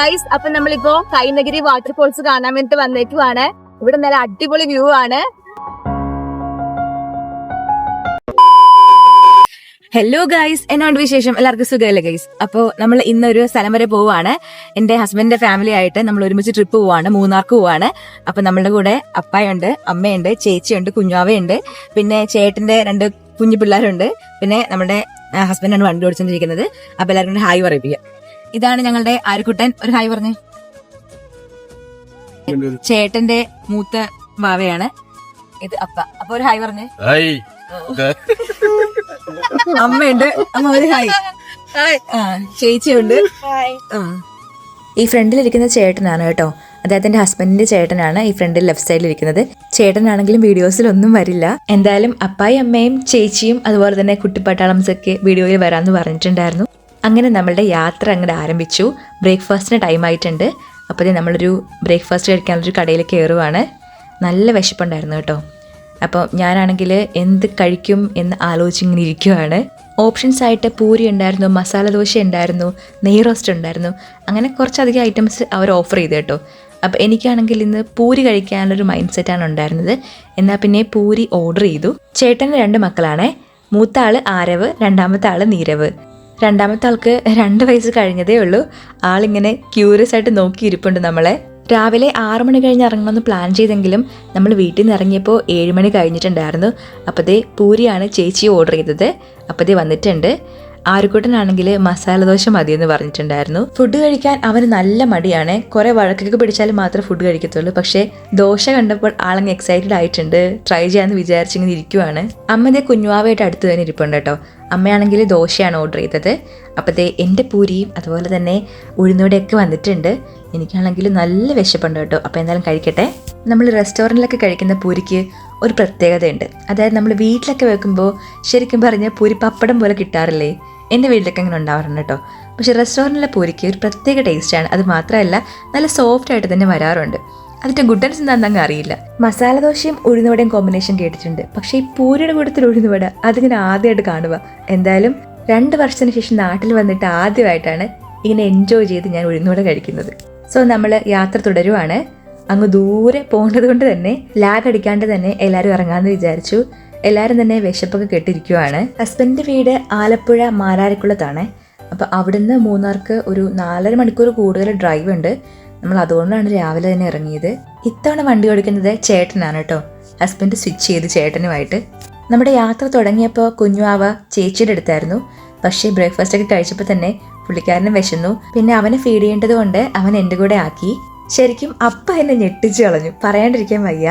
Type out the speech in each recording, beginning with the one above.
Guys, അപ്പൊ നമ്മളിപ്പോ Kainagiri waterfalls കാണാൻ വേണ്ടിട്ട് വന്നേക്കുവാണ്. ഇവിടെ നല്ല അടിപൊളി വ്യൂ ആണ്. ഹലോ ഗൈസ്, എന്നാണ്ട് വിശേഷം? എല്ലാവർക്കും സുഖമല്ലേ ഗൈസ്? അപ്പോ നമ്മൾ ഇന്നൊരു സ്ഥലം വരെ പോവാണ്. എന്റെ ഹസ്ബൻഡിന്റെ ഫാമിലി ആയിട്ട് നമ്മൾ ഒരുമിച്ച് ട്രിപ്പ് പോവാണ്, മൂന്നാർക്ക് പോവാണ്. അപ്പൊ നമ്മളുടെ കൂടെ അപ്പായുണ്ട്, അമ്മയുണ്ട്, ചേച്ചിയുണ്ട്, കുഞ്ഞാവയുണ്ട്, പിന്നെ ചേട്ടന്റെ 2 കുഞ്ഞു പിള്ളേരുണ്ട്, പിന്നെ നമ്മുടെ ഹസ്ബൻഡാണ് വണ്ടി ഓടിച്ചോണ്ടിരിക്കുന്നത്. അപ്പൊ എല്ലാവരും കൂടെ ഹായ് പറയിപ്പിക്കാം. ഇതാണ് ഞങ്ങളുടെ ആരുക്കുട്ടൻ, ഒരു ഹായ് പറഞ്ഞേ. ചേട്ടന്റെ മൂത്ത ബാവയാണ് ഇത് അപ്പ. അപ്പൊ ഒരു ഹായ് പറഞ്ഞേ. അമ്മയുണ്ട്, അമ്മ ഒരു ഹായ്. ചേച്ചിയുണ്ട്. ഈ ഫ്രണ്ടിലിരിക്കുന്ന ചേട്ടനാണ് കേട്ടോ, അദ്ദേഹത്തിന്റെ ഹസ്ബൻഡിന്റെ ചേട്ടനാണ് ഈ ഫ്രണ്ടിൽ ലെഫ്റ്റ് സൈഡിൽ ഇരിക്കുന്നത്. ചേട്ടനാണെങ്കിലും വീഡിയോസിലൊന്നും വരില്ല. എന്തായാലും അപ്പായും അമ്മയും ചേച്ചിയും അതുപോലെ തന്നെ കുട്ടിപ്പട്ടാളംസൊക്കെ വീഡിയോയിൽ വരാമെന്ന് പറഞ്ഞിട്ടുണ്ടായിരുന്നു. അങ്ങനെ നമ്മളുടെ യാത്ര അങ്ങോട്ട് ആരംഭിച്ചു. ബ്രേക്ക്ഫാസ്റ്റിന് ടൈം ആയിട്ടുണ്ട്. അപ്പോഴേ നമ്മളൊരു ബ്രേക്ക്ഫാസ്റ്റ് കഴിക്കാനുള്ളൊരു കടയിൽ കയറുവാണ്. നല്ല വിശപ്പുണ്ടായിരുന്നു കേട്ടോ. അപ്പോൾ ഞാനാണെങ്കിൽ എന്ത് കഴിക്കും എന്ന് ആലോചിച്ചിങ്ങനെ ഇരിക്കുവാണ്. ഓപ്ഷൻസ് ആയിട്ട് പൂരി ഉണ്ടായിരുന്നു, മസാല ദോശ ഉണ്ടായിരുന്നു, നെയ് റോസ്റ്റ് ഉണ്ടായിരുന്നു, അങ്ങനെ കുറച്ചധികം ഐറ്റംസ് അവർ ഓഫർ ചെയ്തു കേട്ടോ. അപ്പോൾ എനിക്കാണെങ്കിൽ ഇന്ന് പൂരി കഴിക്കാനുള്ളൊരു മൈൻഡ് സെറ്റാണ് ഉണ്ടായിരുന്നത്. എന്നാൽ പിന്നെ പൂരി ഓർഡർ ചെയ്തു. ചേട്ടന് 2 മക്കളാണ്. മൂത്ത ആൾ ആരവ്, രണ്ടാമത്തെ ആൾ നീരവ്. രണ്ടാമത്തെ ആൾക്ക് 2 വയസ്സ് കഴിഞ്ഞതേ ഉള്ളൂ. ആളിങ്ങനെ ക്യൂരിയസ് ആയിട്ട് നോക്കിയിരിപ്പുണ്ട് നമ്മളെ. രാവിലെ 6 മണി കഴിഞ്ഞ് ഇറങ്ങണമെന്ന് പ്ലാൻ ചെയ്തെങ്കിലും നമ്മൾ വീട്ടിൽ നിന്ന് ഇറങ്ങിയപ്പോൾ 7 മണി കഴിഞ്ഞിട്ടുണ്ടായിരുന്നു. അപ്പോഴേ പൂരിയാണ് ചേച്ചി ഓർഡർ ചെയ്തത്. അപ്പോഴേ വന്നിട്ടുണ്ട്. ആരുക്കൂട്ടനാണെങ്കിൽ മസാല ദോശ മതിയെന്ന് പറഞ്ഞിട്ടുണ്ടായിരുന്നു. ഫുഡ് കഴിക്കാൻ അവന് നല്ല മടിയാണ്. കുറെ വഴക്കൊക്കെ പിടിച്ചാലും മാത്രമേ ഫുഡ് കഴിക്കത്തുള്ളൂ. പക്ഷേ ദോശ കണ്ടപ്പോൾ ആളങ്ങ് എക്സൈറ്റഡ് ആയിട്ടുണ്ട്. ട്രൈ ചെയ്യാമെന്ന് വിചാരിച്ചിങ്ങനെ ഇരിക്കുവാണ്. അമ്മതേ കുഞ്ഞുവാവായിട്ട് അടുത്ത് തന്നെ ഇരിപ്പുണ്ട് കേട്ടോ. അമ്മയാണെങ്കിൽ ദോശയാണ് ഓർഡർ ചെയ്തത്. അപ്പോഴത്തെ എൻ്റെ പൂരിയും അതുപോലെ തന്നെ ഉഴുന്നോടെയൊക്കെ വന്നിട്ടുണ്ട്. എനിക്കാണെങ്കിൽ നല്ല വിശപ്പുണ്ട് കേട്ടോ. അപ്പോൾ എന്തായാലും കഴിക്കട്ടെ. നമ്മൾ റെസ്റ്റോറൻറ്റിലൊക്കെ കഴിക്കുന്ന പൂരിക്ക് ഒരു പ്രത്യേകതയുണ്ട്. അതായത് നമ്മൾ വീട്ടിലൊക്കെ വെക്കുമ്പോൾ ശരിക്കും പറഞ്ഞാൽ പൂരി പപ്പടം പോലെ കിട്ടാറില്ലേ? എൻ്റെ വീട്ടിലൊക്കെ അങ്ങനെ ഉണ്ടാവാറുണ്ട് കേട്ടോ. പക്ഷേ റെസ്റ്റോറൻറ്റിലെ പൂരിക്ക് ഒരു പ്രത്യേക ടേസ്റ്റാണ്. അത് മാത്രമല്ല നല്ല സോഫ്റ്റ് ആയിട്ട് തന്നെ വരാറുണ്ട്. അതിൻ്റെ ഗുഡൻസ് എന്താണെന്നങ്ങ് അറിയില്ല. മസാല ദോശയും ഉഴുന്നുവടയും കോമ്പിനേഷൻ കേട്ടിട്ടുണ്ട്. പക്ഷേ ഈ പൂരിയുടെ കൂട്ടത്തിൽ ഉഴുന്നുവട അതിങ്ങനെ ആദ്യമായിട്ട് കാണുക. എന്തായാലും 2 വർഷത്തിന് ശേഷം നാട്ടിൽ വന്നിട്ട് ആദ്യമായിട്ടാണ് ഇങ്ങനെ എൻജോയ് ചെയ്ത് ഞാൻ ഉഴുന്നുവട കഴിക്കുന്നത്. സോ നമ്മൾ യാത്ര തുടരുവാണ്. അങ്ങ് ദൂരെ പോകേണ്ടത് കൊണ്ട് തന്നെ ലാഗ് അടിക്കാണ്ട് തന്നെ എല്ലാവരും ഇറങ്ങാമെന്ന് വിചാരിച്ചു. എല്ലാവരും തന്നെ വിശപ്പൊക്കെ കെട്ടിരിക്കുവാണ്. ഹസ്ബൻഡിൻ്റെ വീട് ആലപ്പുഴ മാരാരിക്കുളത്താണ്. അപ്പോൾ അവിടുന്ന് മൂന്നാർക്ക് ഒരു 4.5 മണിക്കൂർ കൂടുതൽ ഡ്രൈവ് ഉണ്ട്. നമ്മൾ അതുകൊണ്ടാണ് രാവിലെ തന്നെ ഇറങ്ങിയത്. ഇത്തവണ വണ്ടി ഓടിക്കുന്നത് ചേട്ടനാണ് കേട്ടോ. ഹസ്ബൻഡ് സ്വിച്ച് ചെയ്ത് ചേട്ടനുമായിട്ട്. നമ്മുടെ യാത്ര തുടങ്ങിയപ്പോൾ കുഞ്ഞുവാവ ചേച്ചിയുടെ അടുത്തായിരുന്നു. പക്ഷേ ബ്രേക്ക്ഫാസ്റ്റ് ഒക്കെ കഴിച്ചപ്പോൾ തന്നെ പുള്ളിക്കാരനും വിശന്നു. പിന്നെ അവനെ ഫീഡ് ചെയ്യേണ്ടത് കൊണ്ട് അവൻ എൻ്റെ കൂടെ ആക്കി. ശരിക്കും അപ്പ എന്നെ ഞെട്ടിച്ച് കളഞ്ഞു, പറയാണ്ടിരിക്കാൻ വയ്യ.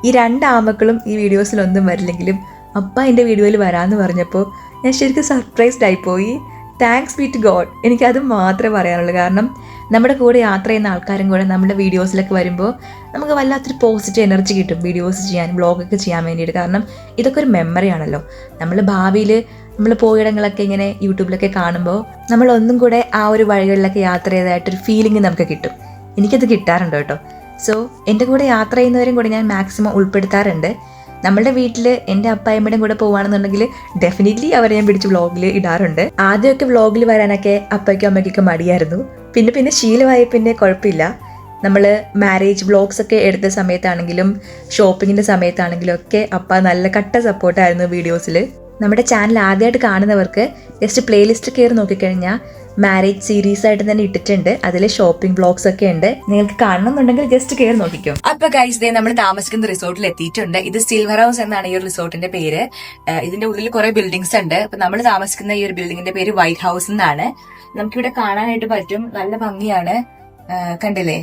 ഈ 2 ആമക്കളും ഈ വീഡിയോസിലൊന്നും വരില്ലെങ്കിലും അപ്പ എൻ്റെ വീഡിയോയിൽ വരാമെന്ന് പറഞ്ഞപ്പോൾ ഞാൻ ശരിക്കും സർപ്രൈസ്ഡ് ആയിപ്പോയി. Thanks be to God. എനിക്കത് മാത്രമേ പറയാനുള്ളൂ. കാരണം നമ്മുടെ കൂടെ യാത്ര ചെയ്യുന്ന ആൾക്കാരും കൂടെ നമ്മുടെ വീഡിയോസിലൊക്കെ വരുമ്പോൾ നമുക്ക് വല്ലാത്തൊരു പോസിറ്റീവ് എനർജി കിട്ടും വീഡിയോസ് ചെയ്യാൻ, വ്ളോഗൊക്കെ ചെയ്യാൻ വേണ്ടിയിട്ട്. കാരണം ഇതൊക്കെ ഒരു മെമ്മറി ആണല്ലോ. നമ്മൾ ഭാവിയിൽ നമ്മൾ പോയിടങ്ങളൊക്കെ ഇങ്ങനെ യൂട്യൂബിലൊക്കെ കാണുമ്പോൾ നമ്മൾ ഒന്നും കൂടെ ആ ഒരു വഴികളിലൊക്കെ യാത്ര ചെയ്തതായിട്ടൊരു ഫീലിംഗ് നമുക്ക് കിട്ടും. എനിക്കത് കിട്ടാറുണ്ട് കേട്ടോ. സോ എൻ്റെ കൂടെ യാത്ര ചെയ്യുന്നവരും കൂടെ ഞാൻ മാക്സിമം ഉൾപ്പെടുത്താറുണ്ട്. നമ്മളുടെ വീട്ടിൽ എൻ്റെ അപ്പായമ്മയുടെയും കൂടെ പോകുകയാണെന്നുണ്ടെങ്കിൽ ഡെഫിനറ്റ്ലി അവരെ ഞാൻ പിടിച്ച് വ്ളോഗിൽ ഇടാറുണ്ട്. ആദ്യമൊക്കെ വ്ളോഗിൽ വരാനൊക്കെ അപ്പയ്ക്കും അമ്മയ്ക്കൊക്കെ മടിയായിരുന്നു. പിന്നെ ശീലമായ പിന്നെ കുഴപ്പമില്ല. നമ്മൾ മാരേജ് വ്ളോഗ്സ് ഒക്കെ എടുത്ത സമയത്താണെങ്കിലും ഷോപ്പിങ്ങിൻ്റെ സമയത്താണെങ്കിലും ഒക്കെ അപ്പ നല്ല കട്ട സപ്പോർട്ടായിരുന്നു വീഡിയോസിൽ. നമ്മുടെ ചാനൽ ആദ്യമായിട്ട് കാണുന്നവർക്ക് ജസ്റ്റ് പ്ലേലിസ്റ്റ് കയറി നോക്കിക്കഴിഞ്ഞാൽ മാരേജ് സീരീസ് ആയിട്ട് തന്നെ ഇട്ടിട്ടുണ്ട്. അതിൽ ഷോപ്പിംഗ് വ്ളോഗ്സ് ഒക്കെ ഉണ്ട്. നിങ്ങൾക്ക് കാണണമെന്നുണ്ടെങ്കിൽ ജസ്റ്റ് കയറി നോക്കിക്കോ. അപ്പൊ ഗൈസ്, ദേ നമ്മൾ താമസിക്കുന്ന റിസോർട്ടിൽ എത്തിയിട്ടുണ്ട്. ഇത് സിൽവർ ഹൗസ് എന്നാണ് ഈ ഒരു റിസോർട്ടിന്റെ പേര്. ഇതിന്റെ ഉള്ളിൽ കുറെ ബിൽഡിങ്സ് ഉണ്ട്. അപ്പൊ നമ്മൾ താമസിക്കുന്ന ഈ ഒരു ബിൽഡിങ്ങിന്റെ പേര് വൈറ്റ് ഹൗസ് എന്നാണ്. നമുക്കിവിടെ കാണാനായിട്ട് പറ്റും. നല്ല ഭംഗിയാണ്, കണ്ടില്ലേ?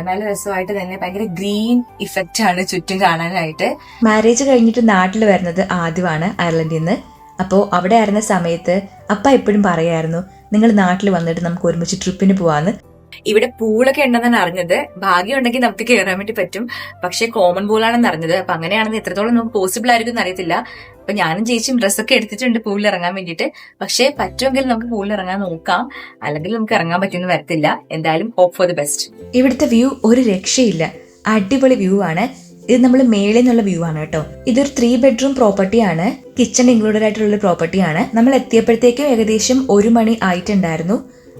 നല്ല രസമായിട്ട് തന്നെ ഭയങ്കര ഗ്രീൻ ഇഫക്റ്റ് ആണ് ചുറ്റും കാണാനായിട്ട്. മാരേജ് കഴിഞ്ഞിട്ട് നാട്ടിൽ വരുന്നത് ആദ്യമാണ് അയർലൻഡിൽ നിന്ന്. അപ്പോൾ അവിടെ ആയിരുന്ന സമയത്ത് അപ്പ എപ്പോഴും പറയായിരുന്നു, നിങ്ങൾ നാട്ടിൽ വന്നിട്ട് നമുക്ക് ഒരുമിച്ച് ട്രിപ്പിന് പോവാന്ന്. ഇവിടെ പൂളൊക്കെ ഉണ്ടെന്നാണ് അറിഞ്ഞത്. ഭാഗ്യം ഉണ്ടെങ്കിൽ നമുക്ക് കയറാൻ വേണ്ടി പറ്റും. പക്ഷെ കോമൺ പൂളാണെന്ന് അറിഞ്ഞത്. അപ്പൊ അങ്ങനെയാണെന്ന് എത്രത്തോളം നമുക്ക് പോസിബിൾ ആയിരിക്കും എന്ന് അറിയത്തില്ല. അപ്പൊ ഞാനും ചേച്ചിയും ഡ്രസ്സൊക്കെ എടുത്തിട്ടുണ്ട് പൂളിൽ ഇറങ്ങാൻ വേണ്ടിയിട്ട്. പക്ഷെ പറ്റുമെങ്കിൽ നമുക്ക് പൂളിൽ ഇറങ്ങാൻ നോക്കാം, അല്ലെങ്കിൽ നമുക്ക് ഇറങ്ങാൻ പറ്റുമെന്ന് വരത്തില്ല. എന്തായാലും ഹോപ്പ് ഫോർ ദി ബെസ്റ്റ്. ഇവിടുത്തെ വ്യൂ ഒരു രക്ഷയില്ല, അടിപൊളി വ്യൂ ആണ്. ഇത് നമ്മൾ മേളിൽ നിന്നുള്ള വ്യൂ ആണ് കേട്ടോ. ഇതൊരു 3 ബെഡ്റൂം പ്രോപ്പർട്ടിയാണ്. കിച്ചൺ ഇൻക്ലൂഡഡ് ആയിട്ടുള്ള പ്രോപ്പർട്ടിയാണ്. നമ്മൾ എത്തിയപ്പോഴത്തേക്കും ഏകദേശം 1 മണി ആയിട്ടുണ്ടായിരുന്നു.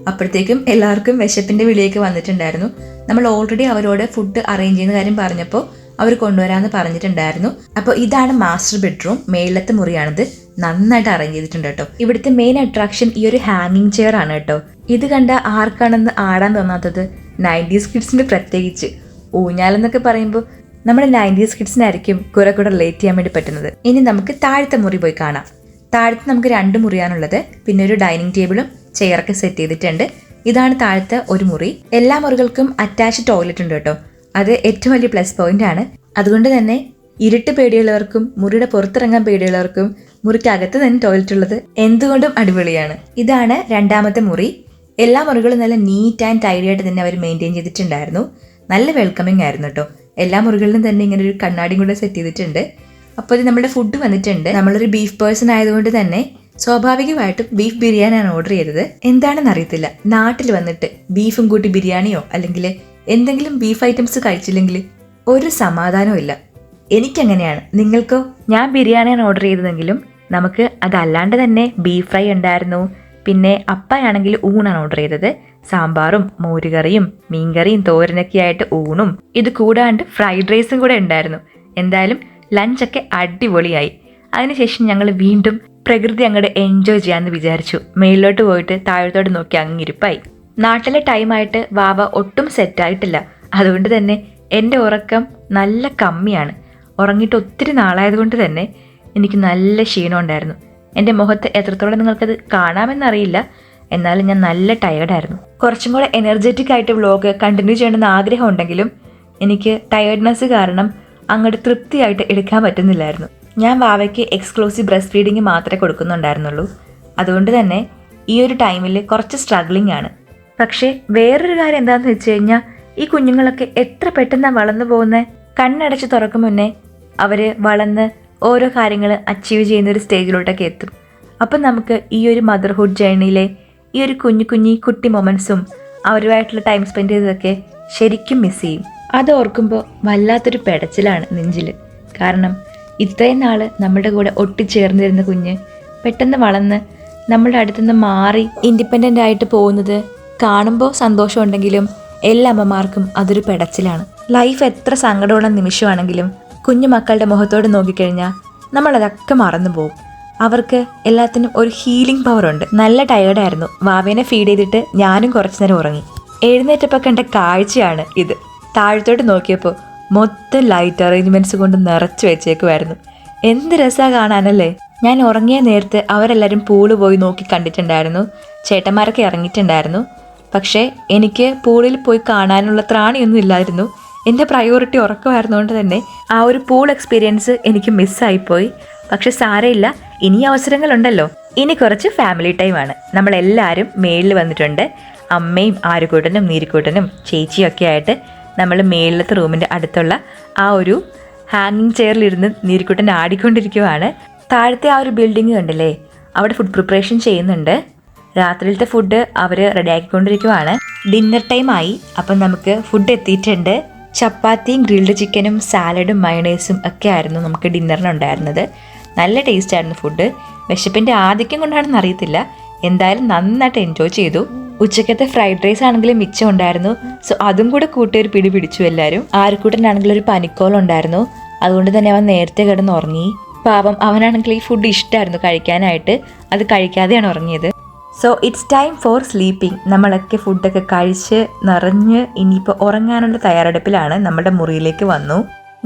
അപ്പോഴത്തേക്കും എല്ലാവർക്കും വിശപ്പിന്റെ വിളിയൊക്കെ വന്നിട്ടുണ്ടായിരുന്നു. നമ്മൾ ഓൾറെഡി അവരോട് ഫുഡ് അറേഞ്ച് ചെയ്യുന്ന കാര്യം പറഞ്ഞപ്പോൾ അവർ കൊണ്ടുവരാമെന്ന് പറഞ്ഞിട്ടുണ്ടായിരുന്നു. അപ്പോൾ ഇതാണ് മാസ്റ്റർ ബെഡ്റൂം, മേളത്തെ മുറിയാണിത്. നന്നായിട്ട് അറേഞ്ച് ചെയ്തിട്ടുണ്ട് കേട്ടോ. ഇവിടുത്തെ മെയിൻ അട്രാക്ഷൻ ഈ ഒരു ഹാങ്ങിങ് ചെയർ ആണ് കേട്ടോ. ഇത് കണ്ട ആർക്കാണെന്ന് ആടാൻ തോന്നാത്തത് 90s കിഡ്സിന് പ്രത്യേകിച്ച്. ഊഞ്ഞാലെന്നൊക്കെ പറയുമ്പോൾ നമ്മുടെ 90s കിഡ്സിനായിരിക്കും കുറെ കൂടെ റിലേറ്റ് ചെയ്യാൻ വേണ്ടി പറ്റുന്നത്. ഇനി നമുക്ക് താഴത്തെ മുറി പോയി കാണാം. താഴത്ത് നമുക്ക് 2 മുറിയാണുള്ളത്. പിന്നെ ഒരു ഡൈനിങ് ടേബിളും ചെയറൊക്കെ സെറ്റ് ചെയ്തിട്ടുണ്ട്. ഇതാണ് താഴത്തെ ഒരു മുറി. എല്ലാ മുറികൾക്കും അറ്റാച്ച്ഡ് ടോയ്ലറ്റ് ഉണ്ട് കേട്ടോ. അത് ഏറ്റവും വലിയ പ്ലസ് പോയിന്റ് ആണ്. അതുകൊണ്ട് തന്നെ ഇരുട്ട് പേടിയുള്ളവർക്കും മുറിയുടെ പുറത്തിറങ്ങാൻ പേടിയുള്ളവർക്കും മുറിക്കകത്ത് തന്നെ ടോയ്ലറ്റ് ഉള്ളത് എന്തുകൊണ്ടും അടിപൊളിയാണ്. ഇതാണ് 2ാമത്തെ മുറി. എല്ലാ മുറികളും നല്ല നീറ്റ് ആൻഡ് ടൈഡി ആയിട്ട് തന്നെ അവർ മെയിൻറ്റെയിൻ ചെയ്തിട്ടുണ്ടായിരുന്നു. നല്ല വെൽക്കമിങ് ആയിരുന്നു കേട്ടോ. എല്ലാ മുറികളിലും തന്നെ ഇങ്ങനെ ഒരു കണ്ണാടിയും കൂടെ സെറ്റ് ചെയ്തിട്ടുണ്ട്. അപ്പോൾ ഇത് നമ്മുടെ ഫുഡ് വന്നിട്ടുണ്ട്. നമ്മളൊരു ബീഫ് പേഴ്സൺ ആയതുകൊണ്ട് തന്നെ സ്വാഭാവികമായിട്ടും ബീഫ് ബിരിയാണിയാണ് ഓർഡർ ചെയ്തത്. എന്താണെന്ന് അറിയത്തില്ല, നാട്ടിൽ വന്നിട്ട് ബീഫും കൂട്ടി ബിരിയാണിയോ അല്ലെങ്കിൽ എന്തെങ്കിലും ബീഫ് ഐറ്റംസ് കഴിച്ചില്ലെങ്കിൽ ഒരു സമാധാനവും ഇല്ല. എനിക്കങ്ങനെയാണ്. നിങ്ങൾക്കോ? ഞാൻ ബിരിയാണിയാണ് ഓർഡർ ചെയ്തതെങ്കിലും നമുക്ക് അതല്ലാണ്ട് തന്നെ ബീഫ് ഫ്രൈ ഉണ്ടായിരുന്നു. പിന്നെ അപ്പയാണെങ്കിൽ ഊണാണ് ഓർഡർ ചെയ്തത്. സാമ്പാറും മോരുകറിയും മീൻകറിയും തോരനൊക്കെ ആയിട്ട് ഊണും ഇത് കൂടാണ്ട് ഫ്രൈഡ് റൈസും കൂടെ ഉണ്ടായിരുന്നു. എന്തായാലും ലഞ്ചൊക്കെ അടിപൊളിയായി. അതിനുശേഷം ഞങ്ങൾ വീണ്ടും പ്രകൃതി അങ്ങോട്ട് എൻജോയ് ചെയ്യാമെന്ന് വിചാരിച്ചു. മേളിലോട്ട് പോയിട്ട് താഴത്തോട്ട് നോക്കി അങ്ങിരിപ്പായി. നാട്ടിലെ ടൈമായിട്ട് വാവ ഒട്ടും സെറ്റായിട്ടില്ല. അതുകൊണ്ട് തന്നെ എൻ്റെ ഉറക്കം നല്ല കമ്മിയാണ്. ഉറങ്ങിയിട്ട് ഒത്തിരി നാളായതുകൊണ്ട് തന്നെ എനിക്ക് നല്ല ക്ഷീണം ഉണ്ടായിരുന്നു. എൻ്റെ മുഖത്ത് എത്രത്തോളം നിങ്ങൾക്കത് കാണാമെന്നറിയില്ല, എന്നാലും ഞാൻ നല്ല ടയേർഡായിരുന്നു. കുറച്ചും കൂടെ എനർജറ്റിക് ആയിട്ട് വ്ലോഗ് കണ്ടിന്യൂ ചെയ്യണമെന്ന് ആഗ്രഹം ഉണ്ടെങ്കിലും എനിക്ക് ടയേർഡ്നെസ് കാരണം അങ്ങോട്ട് തൃപ്തിയായിട്ട് എടുക്കാൻ പറ്റുന്നില്ലായിരുന്നു. ഞാൻ വാവയ്ക്ക് എക്സ്ക്ലൂസീവ് ബ്രസ്റ്റ് ഫീഡിങ് മാത്രമേ കൊടുക്കുന്നുണ്ടായിരുന്നുള്ളൂ. അതുകൊണ്ട് തന്നെ ഈ ഒരു ടൈമിൽ കുറച്ച് സ്ട്രഗ്ലിംഗ് ആണ്. പക്ഷേ വേറൊരു കാര്യം എന്താണെന്ന് വെച്ച് കഴിഞ്ഞാൽ ഈ കുഞ്ഞുങ്ങളൊക്കെ എത്ര പെട്ടെന്നാണ് വളർന്നു പോകുന്നത്. കണ്ണടച്ച് തുറക്കും മുന്നേ അവർ വളർന്ന് ഓരോ കാര്യങ്ങൾ അച്ചീവ് ചെയ്യുന്ന ഒരു സ്റ്റേജിലോട്ടൊക്കെ എത്തും. അപ്പം നമുക്ക് ഈ ഒരു മദർഹുഡ് ജേർണിയിലെ ഈ ഒരു കുട്ടി മൊമെൻറ്റ്സും അവരുമായിട്ടുള്ള ടൈം സ്പെൻഡ് ചെയ്തതൊക്കെ ശരിക്കും മിസ് ചെയ്യും. അത് ഓർക്കുമ്പോൾ വല്ലാത്തൊരു പെടച്ചിലാണ് നെഞ്ചിൽ. കാരണം ഇത്രയും നാൾ നമ്മുടെ കൂടെ ഒട്ടിച്ചേർന്നിരുന്ന കുഞ്ഞ് പെട്ടെന്ന് വളർന്ന് നമ്മുടെ അടുത്തുനിന്ന് മാറി ഇൻഡിപെൻഡൻ്റ് ആയിട്ട് പോകുന്നത് കാണുമ്പോൾ സന്തോഷമുണ്ടെങ്കിലും എല്ലാ അമ്മമാർക്കും അതൊരു പെടച്ചിലാണ്. ലൈഫ് എത്ര സങ്കടമുള്ള നിമിഷമാണെങ്കിലും കുഞ്ഞു മക്കളുടെ മുഖത്തോട് നോക്കിക്കഴിഞ്ഞാൽ നമ്മളതൊക്കെ മറന്നു പോകും. അവർക്ക് എല്ലാത്തിനും ഒരു ഹീലിംഗ് പവർ ഉണ്ട്. നല്ല ടയേർഡായിരുന്നു. വാവേനെ ഫീഡ് ചെയ്തിട്ട് ഞാനും കുറച്ചു നേരം ഉറങ്ങി. എഴുന്നേറ്റപ്പോൾ കണ്ട കാഴ്ചയാണ് ഇത്. താഴത്തോട്ട് നോക്കിയപ്പോൾ മൊത്തം ലൈറ്റ് അറേഞ്ച്മെൻറ്റ്സ് കൊണ്ട് നിറച്ച് വെച്ചേക്കുമായിരുന്നു. എന്ത് രസമാണ് കാണാനല്ലേ. ഞാൻ ഉറങ്ങിയ നേരത്ത് അവരെല്ലാവരും പൂള് പോയി നോക്കി കണ്ടിട്ടുണ്ടായിരുന്നു. ചേട്ടന്മാരൊക്കെ ഇറങ്ങിയിട്ടുണ്ടായിരുന്നു. പക്ഷേ എനിക്ക് പൂളിൽ പോയി കാണാനുള്ള ത്രാണിയൊന്നും ഇല്ലായിരുന്നു. എൻ്റെ പ്രയോറിറ്റി ഉറക്കമായിരുന്നുകൊണ്ട് തന്നെ ആ ഒരു പൂൾ എക്സ്പീരിയൻസ് എനിക്ക് മിസ്സായിപ്പോയി. പക്ഷെ സാരമില്ല, ഇനി അവസരങ്ങളുണ്ടല്ലോ. ഇനി കുറച്ച് ഫാമിലി ടൈമാണ്. നമ്മളെല്ലാവരും മേളിൽ വന്നിട്ടുണ്ട്. അമ്മയും ആരുകൂട്ടനും നീരിക്കൂട്ടനും ചേച്ചിയും ഒക്കെ ആയിട്ട് നമ്മൾ മേളിലത്തെ റൂമിൻ്റെ അടുത്തുള്ള ആ ഒരു ഹാങ്ങിങ് ചെയറിലിരുന്ന് നീരിക്കൂട്ടൻ ആടിക്കൊണ്ടിരിക്കുവാണ്. താഴത്തെ ആ ഒരു ബിൽഡിങ് കണ്ടില്ലേ, അവിടെ ഫുഡ് പ്രിപ്പറേഷൻ ചെയ്യുന്നുണ്ട്. രാത്രിയിലത്തെ ഫുഡ് അവർ റെഡിയാക്കിക്കൊണ്ടിരിക്കുവാണ്. ഡിന്നർ ടൈമായി. അപ്പം നമുക്ക് ഫുഡ് എത്തിയിട്ടുണ്ട്. ചപ്പാത്തിയും ഗ്രിൽഡ് ചിക്കനും സാലഡും മയണൈസും ഒക്കെ ആയിരുന്നു നമുക്ക് ഡിന്നറിനുണ്ടായിരുന്നത്. നല്ല ടേസ്റ്റ് ആയിരുന്നു ഫുഡ്. വിശപ്പിൻ്റെ ആധിക്യം കൊണ്ടാണെന്ന് അറിയത്തില്ല, എന്തായാലും നന്നായിട്ട് എൻജോയ് ചെയ്തു. ഉച്ചക്കത്തെ ഫ്രൈഡ് റൈസ് ആണെങ്കിലും മിച്ചം ഉണ്ടായിരുന്നു. സോ അതും കൂടെ കൂട്ടിയൊരു പിടി പിടിച്ചു എല്ലാവരും. ആരുക്കൂട്ടനാണെങ്കിലും ഒരു പനിക്കോളുണ്ടായിരുന്നു. അതുകൊണ്ട് തന്നെ അവൻ നേരത്തെ കിടന്ന് ഉറങ്ങി. പാവം, അവനാണെങ്കിൽ ഈ ഫുഡ് ഇഷ്ടമായിരുന്നു കഴിക്കാനായിട്ട്. അത് കഴിക്കാതെയാണ് ഉറങ്ങിയത്. So it's time for sleeping. നമ്മളൊക്കെ ഫുഡൊക്കെ കഴിച്ച് നിറഞ്ഞ് ഇനിയിപ്പോൾ ഉറങ്ങാനുള്ള തയ്യാറെടുപ്പിലാണ്. നമ്മുടെ മുറിയിലേക്ക് വന്നു.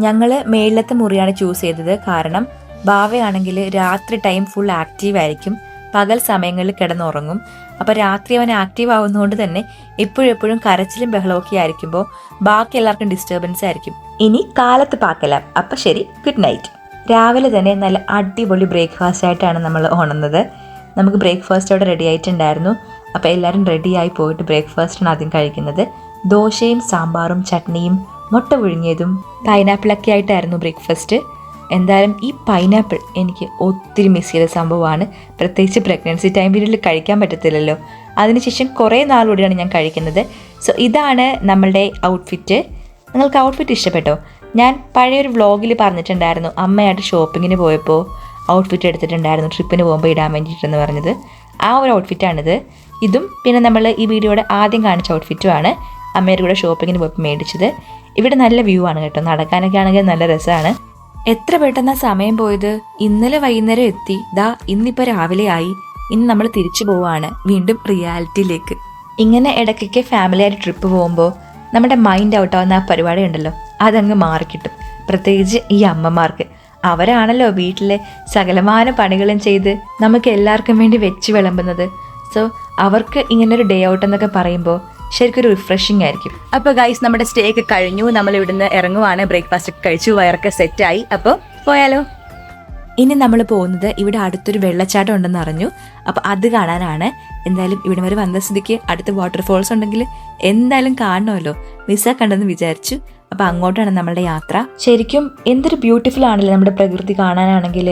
ഞങ്ങൾ മേളിലത്തെ മുറിയാണ് ചൂസ് ചെയ്തത്. കാരണം ബാവയാണെങ്കിൽ രാത്രി ടൈം ഫുൾ ആക്റ്റീവ് ആയിരിക്കും. പകൽ സമയങ്ങളിൽ കിടന്നുറങ്ങും. അപ്പോൾ രാത്രി അവൻ ആക്റ്റീവ് ആവുന്നതുകൊണ്ട് തന്നെ എപ്പോഴും കരച്ചിലും ബഹളമൊക്കെ ആയിരിക്കുമ്പോൾ ബാക്കി എല്ലാവർക്കും ഡിസ്റ്റർബൻസ് ആയിരിക്കും. ഇനി കാലത്ത് പാക്കലാം. അപ്പം ശരി, ഗുഡ് നൈറ്റ്. രാവിലെ തന്നെ നല്ല അടിപൊളി ബ്രേക്ക്ഫാസ്റ്റ് ആയിട്ടാണ് നമ്മൾ ഉണർന്നത്. നമുക്ക് ബ്രേക്ക്ഫാസ്റ്റ് അവിടെ റെഡി ആയിട്ടുണ്ടായിരുന്നു. അപ്പോൾ എല്ലാവരും റെഡിയായി പോയിട്ട് ബ്രേക്ക്ഫാസ്റ്റാണ് ആദ്യം കഴിക്കുന്നത്. ദോശയും സാമ്പാറും ചട്നിയും മുട്ട പുഴുങ്ങിയതും പൈനാപ്പിളൊക്കെ ആയിട്ടായിരുന്നു ബ്രേക്ക്ഫാസ്റ്റ്. എന്തായാലും ഈ പൈനാപ്പിൾ എനിക്ക് ഒത്തിരി മിസ് ചെയ്ത സംഭവമാണ്. പ്രത്യേകിച്ച് പ്രഗ്നൻസി ടൈം പീരീഡിൽ കഴിക്കാൻ പറ്റത്തില്ലല്ലോ. അതിനുശേഷം കുറേ നാളുകൂടിയാണ് ഞാൻ കഴിക്കുന്നത്. സോ ഇതാണ് നമ്മളുടെ ഔട്ട്ഫിറ്റ്. നിങ്ങൾക്ക് ഔട്ട്ഫിറ്റ് ഇഷ്ടപ്പെട്ടോ? ഞാൻ പഴയൊരു വ്ളോഗിൽ പറഞ്ഞിട്ടുണ്ടായിരുന്നു, അമ്മയായിട്ട് ഷോപ്പിങ്ങിന് പോയപ്പോൾ ഔട്ട്ഫിറ്റ് എടുത്തിട്ടുണ്ടായിരുന്നു ട്രിപ്പിന് പോകുമ്പോൾ ഇടാൻ വേണ്ടിയിട്ടെന്ന് പറഞ്ഞത്. ആ ഒരു ഔട്ട്ഫിറ്റാണിത്. ഇതും പിന്നെ നമ്മൾ ഈ വീഡിയോയുടെ ആദ്യം കാണിച്ച ഔട്ട്ഫിറ്റുമാണ് അമ്മയുടെ കൂടെ ഷോപ്പിങ്ങിന് പോയി മേടിച്ചത്. ഇവിടെ നല്ല വ്യൂ ആണ് കേട്ടോ, നടക്കാനൊക്കെ ആണെങ്കിൽ നല്ല രസമാണ്. എത്ര പെട്ടെന്നാ സമയം പോയത്. ഇന്നലെ വൈകുന്നേരം എത്തി, ഇന്നിപ്പോൾ രാവിലെ ആയി. ഇന്ന് നമ്മൾ തിരിച്ചു പോവാണ് വീണ്ടും റിയാലിറ്റിയിലേക്ക്. ഇങ്ങനെ ഇടയ്ക്കൊക്കെ ഫാമിലിയായിട്ട് ട്രിപ്പ് പോകുമ്പോൾ നമ്മുടെ മൈൻഡ് ഔട്ടാവുന്ന ആ പരിപാടി ഉണ്ടല്ലോ, അതങ്ങ് മാറിക്കിട്ടും. പ്രത്യേകിച്ച് ഈ അമ്മമാർക്ക്. അവരാണല്ലോ വീട്ടിലെ സകലമാന പണികളും ചെയ്ത് നമുക്ക് എല്ലാവർക്കും വേണ്ടി വെച്ച് വിളമ്പുന്നത്. സോ അവർക്ക് ഇങ്ങനൊരു ഡേ ഔട്ട് എന്നൊക്കെ പറയുമ്പോൾ ശരിക്കും ഒരു റിഫ്രഷിംഗ് ആയിരിക്കും. അപ്പോൾ ഗൈസ് നമ്മുടെ സ്റ്റേ ഒക്കെ കഴിഞ്ഞു, നമ്മൾ ഇവിടുന്ന് ഇറങ്ങുവാണ്. ബ്രേക്ക്ഫാസ്റ്റ് ഒക്കെ കഴിച്ചു, വയറൊക്കെ സെറ്റായി. അപ്പോൾ പോയാലോ? ഇനി നമ്മൾ പോകുന്നത് ഇവിടെ അടുത്തൊരു വെള്ളച്ചാട്ടം ഉണ്ടെന്ന് അറിഞ്ഞു. അപ്പോൾ അത് കാണാനാണ്. എന്തായാലും ഇവിടെ വരെ വന്ന സ്ഥിതിക്ക് അടുത്ത് വാട്ടർഫോൾസ് ഉണ്ടെങ്കിൽ എന്തായാലും കാണണമല്ലോ, മിസ്സാക്കണ്ടെന്ന് വിചാരിച്ചു. അപ്പോൾ അങ്ങോട്ടാണ് നമ്മളുടെ യാത്ര. ശരിക്കും എന്തൊരു ബ്യൂട്ടിഫുൾ ആണല്ലോ നമ്മുടെ പ്രകൃതി കാണാനാണെങ്കിൽ.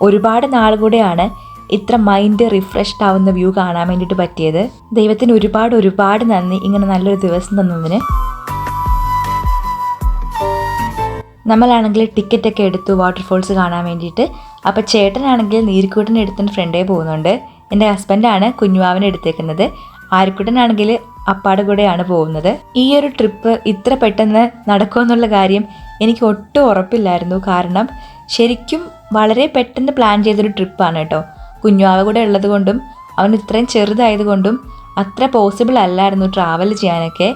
ഒരുപാട് നാൾ കൂടെയാണ് ഇത്ര മൈൻഡ് റിഫ്രഷ്ഡ് ആവുന്ന വ്യൂ കാണാൻ വേണ്ടിയിട്ട് പറ്റിയത്. ദൈവത്തിന് ഒരുപാട് നന്ദി ഇങ്ങനെ നല്ലൊരു ദിവസം തന്നതിന്. നമ്മളാണെങ്കിൽ ടിക്കറ്റ് ഒക്കെ എടുത്തു വാട്ടർഫോൾസ് കാണാൻ വേണ്ടിയിട്ട്. അപ്പോൾ ചേട്ടനാണെങ്കിൽ നീരിക്കൂട്ടിന് എടുത്തിട്ട് ഫ്രണ്ടേ പോകുന്നുണ്ട്. എൻ്റെ ഹസ്ബൻഡാണ് കുഞ്ഞുവാവിനെ എടുത്തേക്കുന്നത്. ആര്യക്കുട്ടനാണെങ്കിൽ അപ്പാടെ കൂടെയാണ് പോകുന്നത്. ഈ ഒരു ട്രിപ്പ് ഇത്ര പെട്ടെന്ന് നടക്കുമെന്നുള്ള കാര്യം എനിക്ക് ഒട്ടും ഉറപ്പില്ലായിരുന്നു. കാരണം ശരിക്കും വളരെ പെട്ടെന്ന് പ്ലാൻ ചെയ്തൊരു ട്രിപ്പാണ് കേട്ടോ. കുഞ്ഞുവാവ കൂടെ ഉള്ളത് കൊണ്ടും അവൻ ഇത്രയും ചെറുതായതുകൊണ്ടും അത്ര പോസിബിൾ അല്ലായിരുന്നു ട്രാവൽ ചെയ്യാനൊക്കെ.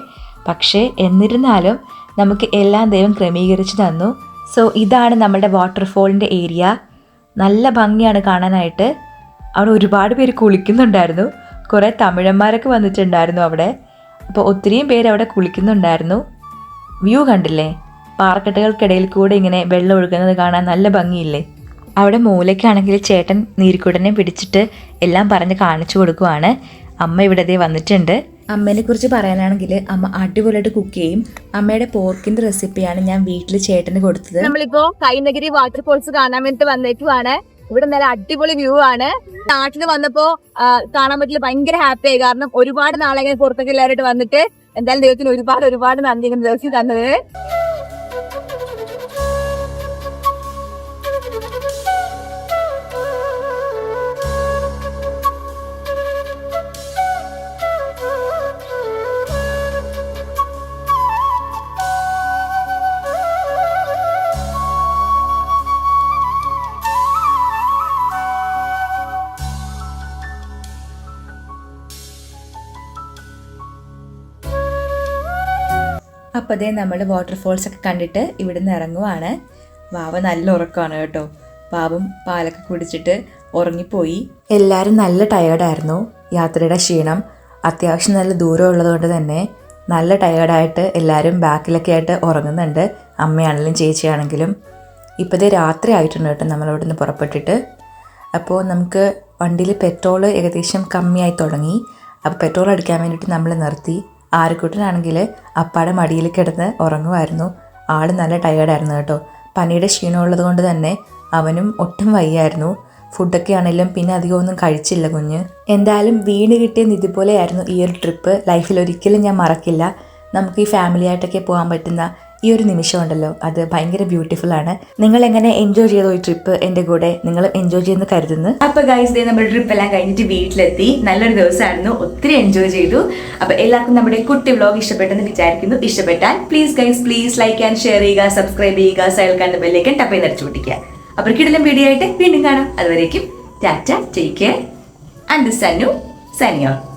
പക്ഷേ എന്നിരുന്നാലും നമുക്ക് എല്ലാം ദൈവം ക്രമീകരിച്ച് തന്നു. സോ ഇതാണ് നമ്മുടെ വാട്ടർഫോളിൻ്റെ ഏരിയ. നല്ല ഭംഗിയാണ് കാണാനായിട്ട്. അവിടെ ഒരുപാട് പേര് കുളിക്കുന്നുണ്ടായിരുന്നു. കുറേ തമിഴന്മാരൊക്കെ വന്നിട്ടുണ്ടായിരുന്നു അവിടെ. അപ്പോൾ ഒത്തിരിയും പേര് അവിടെ കുളിക്കുന്നുണ്ടായിരുന്നു. വ്യൂ കണ്ടില്ലേ? പാറക്കെട്ടുകൾക്കിടയിൽ കൂടെ ഇങ്ങനെ വെള്ളം ഒഴുകുന്നത് കാണാൻ നല്ല ഭംഗിയില്ലേ? അവിടെ മൂലയ്ക്കാണെങ്കിൽ ചേട്ടൻ നീരിക്കുടനെ പിടിച്ചിട്ട് എല്ലാം പറഞ്ഞ് കാണിച്ചു കൊടുക്കുവാണ്. അമ്മ ഇവിടെ വന്നിട്ടുണ്ട്. അമ്മേനെ കുറിച്ച് പറയാനാണെങ്കിൽ അമ്മ അടിപൊളിയായിട്ട് കുക്ക് ചെയ്യും. അമ്മയുടെ പോർക്കിന്റെ റെസിപ്പിയാണ് ഞാൻ വീട്ടിൽ ചേട്ടന് കൊടുത്തത്. നമ്മളിപ്പോ കൈനഗിരി വാട്ടർഫോൾസ് കാണാൻ വേണ്ടിട്ട് വന്നേക്കുവാണ്. ഇവിടെ നല്ല അടിപൊളി വ്യൂ ആണ്. നാട്ടിൽ വന്നപ്പോ കാണാൻ പറ്റില്ല, ഭയങ്കര ഹാപ്പി ആയി. കാരണം ഒരുപാട് നാളെ ഇങ്ങനെ പുറത്തൊക്കെ എല്ലാവരായിട്ട് വന്നിട്ട് എന്തായാലും ദൈവത്തിന് ഒരുപാട് നന്ദി ഇങ്ങനെ ദിവസം തന്നത്. അപ്പോൾ അതേ നമ്മൾ വാട്ടർഫോൾസ് ഒക്കെ കണ്ടിട്ട് ഇവിടുന്ന് ഇറങ്ങുവാണ്. വാവ നല്ല ഉറക്കമാണ് കേട്ടോ. പാവും പാലൊക്കെ കുടിച്ചിട്ട് ഉറങ്ങിപ്പോയി. എല്ലാവരും നല്ല ടയേർഡായിരുന്നു. യാത്രയുടെ ക്ഷീണം, അത്യാവശ്യം നല്ല ദൂരം ഉള്ളതുകൊണ്ട് തന്നെ നല്ല ടയേർഡായിട്ട് എല്ലാവരും ബാക്കിലൊക്കെ ആയിട്ട് ഉറങ്ങുന്നുണ്ട്. അമ്മയാണെങ്കിലും ചേച്ചിയാണെങ്കിലും. ഇപ്പോഴത്തെ രാത്രി ആയിട്ടുണ്ട് കേട്ടോ നമ്മളിവിടെ നിന്ന് പുറപ്പെട്ടിട്ട്. അപ്പോൾ നമുക്ക് വണ്ടിയിൽ പെട്രോൾ ഏകദേശം കമ്മിയായി തുടങ്ങി. അപ്പോൾ പെട്രോൾ അടിക്കാൻ വേണ്ടിയിട്ട് നമ്മൾ നിർത്തി. ആര്യക്കുട്ടനാണെങ്കിൽ അപ്പാടെ മടിയിൽ കിടന്ന് ഉറങ്ങുമായിരുന്നു. ആൾ നല്ല ടയേർഡായിരുന്നു കേട്ടോ. പനിയുടെ ക്ഷീണമുള്ളത് കൊണ്ട് തന്നെ അവനും ഒട്ടും വയ്യായിരുന്നു. ഫുഡൊക്കെ ആണെങ്കിലും പിന്നെ അധികം ഒന്നും കഴിച്ചില്ല കുഞ്ഞ്. എന്തായാലും വീണ് കിട്ടിയത് ഇതുപോലെയായിരുന്നു ഈ ഒരു ട്രിപ്പ്. ലൈഫിൽ ഒരിക്കലും ഞാൻ മറക്കില്ല. നമുക്ക് ഈ ഫാമിലി ആയിട്ടൊക്കെ പോകാൻ പറ്റുന്ന ഈ ഒരു നിമിഷം ഉണ്ടല്ലോ, അത് ഭയങ്കര ബ്യൂട്ടിഫുൾ ആണ്. നിങ്ങൾ എങ്ങനെ എൻജോയ് ചെയ്തോ ഈ ട്രിപ്പ്? എൻ്റെ കൂടെ നിങ്ങൾ എൻജോയ് ചെയ്യുന്ന കരുതുന്നു. അപ്പൊ ഗൈസ് നമ്മുടെ ട്രിപ്പ് എല്ലാം കഴിഞ്ഞിട്ട് വീട്ടിലെത്തി. നല്ലൊരു ദിവസമായിരുന്നു, ഒത്തിരി എൻജോയ് ചെയ്തു. അപ്പൊ എല്ലാവർക്കും നമ്മുടെ കുട്ടി വ്ലോഗ് ഇഷ്ടപ്പെട്ടെന്ന് വിചാരിക്കുന്നു. ഇഷ്ടപ്പെട്ടാൽ പ്ലീസ് ലൈക്ക് ആൻഡ് ഷെയർ ചെയ്യുക, സബ്സ്ക്രൈബ് ചെയ്യുക, സൈൽക്കാൻ്റെ ബെല്ലേക്കൻ ടപ്പ് ചെയ്ത് അടിച്ചു പൊട്ടിക്കുക. അപ്പോൾ കിടിലം വീഡിയോ ആയിട്ട് വീണ്ടും കാണാം. അതുവരേക്കും tata, take care, and this Sannu signing out.